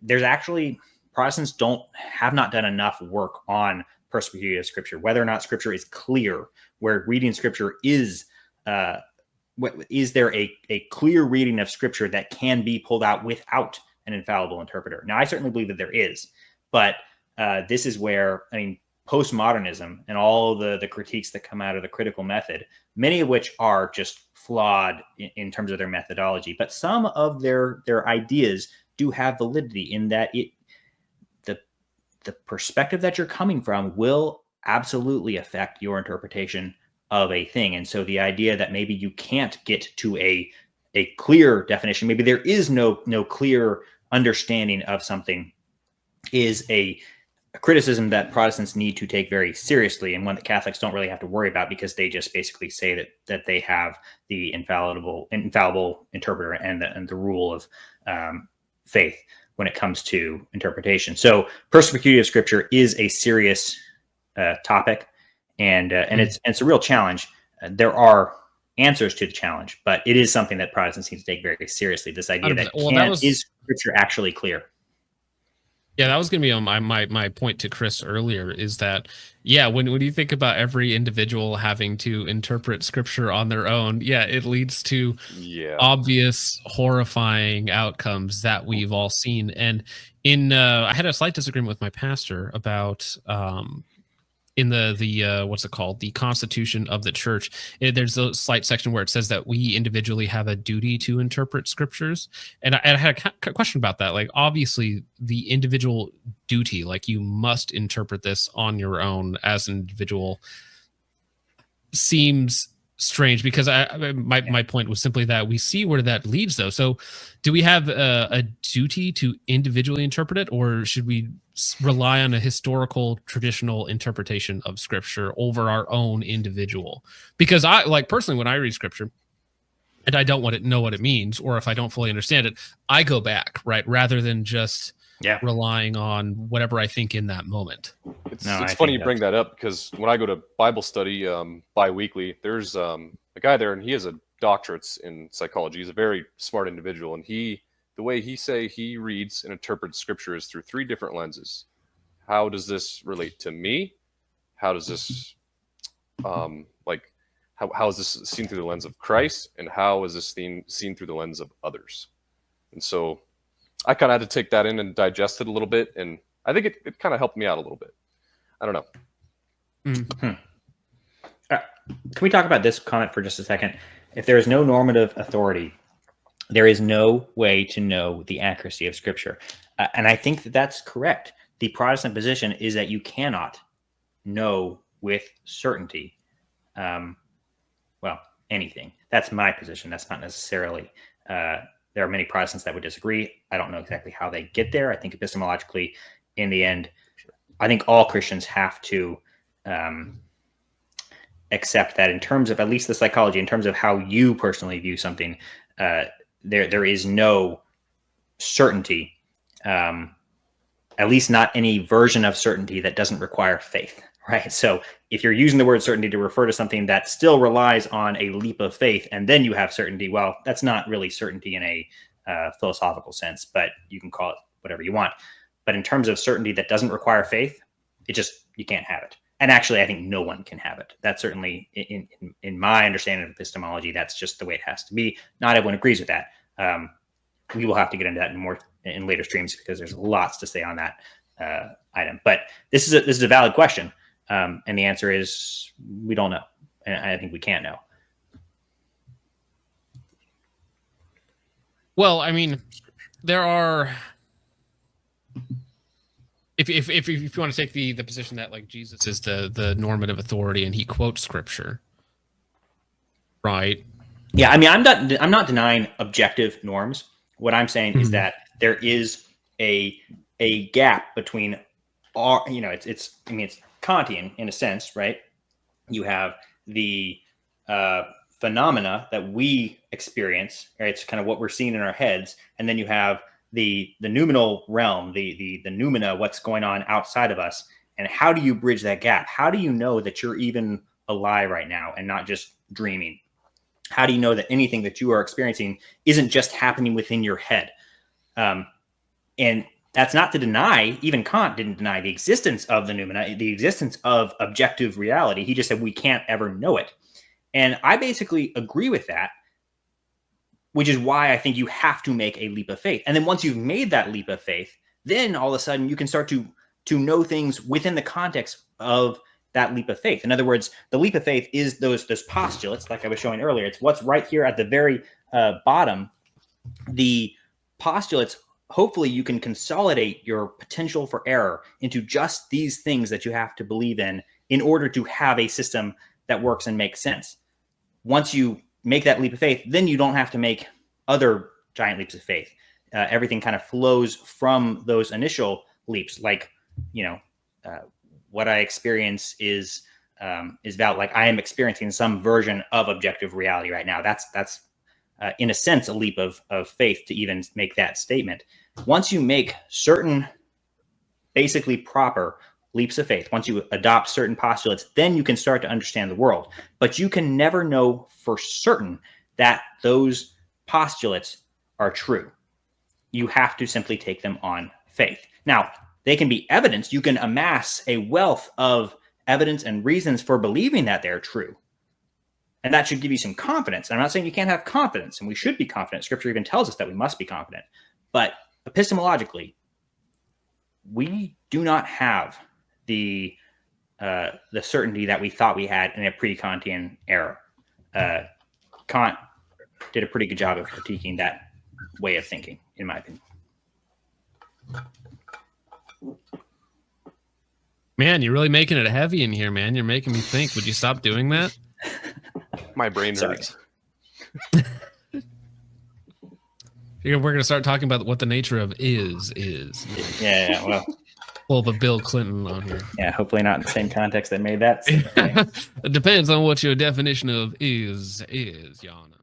there's actually Protestants have not done enough work on perspicuity of Scripture, whether or not Scripture is clear, where reading Scripture is there a clear reading of Scripture that can be pulled out without an infallible interpreter. Now, I certainly believe that there is, but this is where, I mean, postmodernism and all the critiques that come out of the critical method, many of which are just flawed in terms of their methodology, but some of their ideas do have validity in that the perspective that you're coming from will absolutely affect your interpretation of a thing. And so the idea that maybe you can't get to a clear definition, maybe there is no clear understanding of something, is a criticism that Protestants need to take very seriously, and one that Catholics don't really have to worry about, because they just basically say that they have the infallible interpreter and the rule of faith when it comes to interpretation. So perspicuity of Scripture is a serious topic, and it's a real challenge. There are answers to the challenge, but it is something that Protestants need to take very seriously. This idea that is Scripture actually clear? Yeah, that was going to be on my point to Chris earlier, is that, yeah, when you think about every individual having to interpret Scripture on their own, yeah, it leads to obvious, horrifying outcomes that we've all seen. And I had a slight disagreement with my pastor about in the what's it called, the Constitution of the Church. There's a slight section where it says that we individually have a duty to interpret Scriptures, and I had a question about that. Like, obviously, the individual duty, like, you must interpret this on your own as an individual, seems strange, because my point was simply that we see where that leads, though. So, do we have a duty to individually interpret it, or should we rely on a historical traditional interpretation of Scripture over our own individual? Because I, like, personally, when I read Scripture and I don't know what it means, or if I don't fully understand it, I go back, right, rather than just relying on whatever I think in that moment. It's funny you bring that up, because when I go to Bible study bi-weekly, there's a guy there, and he has a doctorate in psychology. He's a very smart individual, and the way he reads and interprets Scripture is through three different lenses. How does this relate to me? How does this, how is this seen through the lens of Christ? And how is this seen through the lens of others? And so I kind of had to take that in and digest it a little bit. And I think it kind of helped me out a little bit. I don't know. Mm-hmm. Can we talk about this comment for just a second? If there is no normative authority, there is no way to know the accuracy of Scripture. And I think that that's correct. The Protestant position is that you cannot know with certainty, anything. That's my position. That's not necessarily, there are many Protestants that would disagree. I don't know exactly how they get there. I think epistemologically, in the end, I think all Christians have to accept that in terms of at least the psychology, in terms of how you personally view something, there is no certainty, at least not any version of certainty that doesn't require faith, right? So if you're using the word certainty to refer to something that still relies on a leap of faith, and then you have certainty, well, that's not really certainty in a philosophical sense, but you can call it whatever you want. But in terms of certainty that doesn't require faith, you can't have it. And actually, I think no one can have it. That's certainly, in my understanding of epistemology, that's just the way it has to be. Not everyone agrees with that. We will have to get into that in later streams, because there's lots to say on that item. But this is a valid question, and the answer is we don't know, and I think we can't know. Well, I mean, there are. If you want to take the position that, like, Jesus is the normative authority and he quotes Scripture, right? Yeah, I mean, I'm not denying objective norms. What I'm saying is that there is a gap between it's Kantian in a sense, right? You have the phenomena that we experience, right? It's kind of what we're seeing in our heads, and then you have the noumenal realm, the noumena, what's going on outside of us, and how do you bridge that gap? How do you know that you're even alive right now and not just dreaming? How do you know that anything that you are experiencing isn't just happening within your head? And That's not to deny, even Kant didn't deny the existence of the noumena, the existence of objective reality. He just said we can't ever know it. And I basically agree with that, which is why I think you have to make a leap of faith. And then once you've made that leap of faith, then all of a sudden you can start to know things within the context of that leap of faith. In other words, the leap of faith is those postulates, like I was showing earlier. It's what's right here at the very bottom. The postulates, hopefully you can consolidate your potential for error into just these things that you have to believe in order to have a system that works and makes sense. Once you make that leap of faith, then you don't have to make other giant leaps of faith. Everything kind of flows from those initial leaps. Like, what I experience is valid. Like I am experiencing some version of objective reality right now. That's in a sense a leap of faith to even make that statement. Once you make certain basically proper leaps of faith, once you adopt certain postulates, then you can start to understand the world. But you can never know for certain that those postulates are true. You have to simply take them on faith. Now, they can be evidence. You can amass a wealth of evidence and reasons for believing that they're true. And that should give you some confidence. I'm not saying you can't have confidence, and we should be confident. Scripture even tells us that we must be confident. But epistemologically, we do not have the certainty that we thought we had in a pre-Kantian era. Kant did a pretty good job of critiquing that way of thinking, in my opinion. Man, you're really making it heavy in here, man. You're making me think. Would you stop doing that? My brain hurts. We're going to start talking about what the nature of is. Yeah, well. Well, but Bill Clinton on here. Yeah, hopefully not in the same context that made that. It depends on what your definition of is, Yana.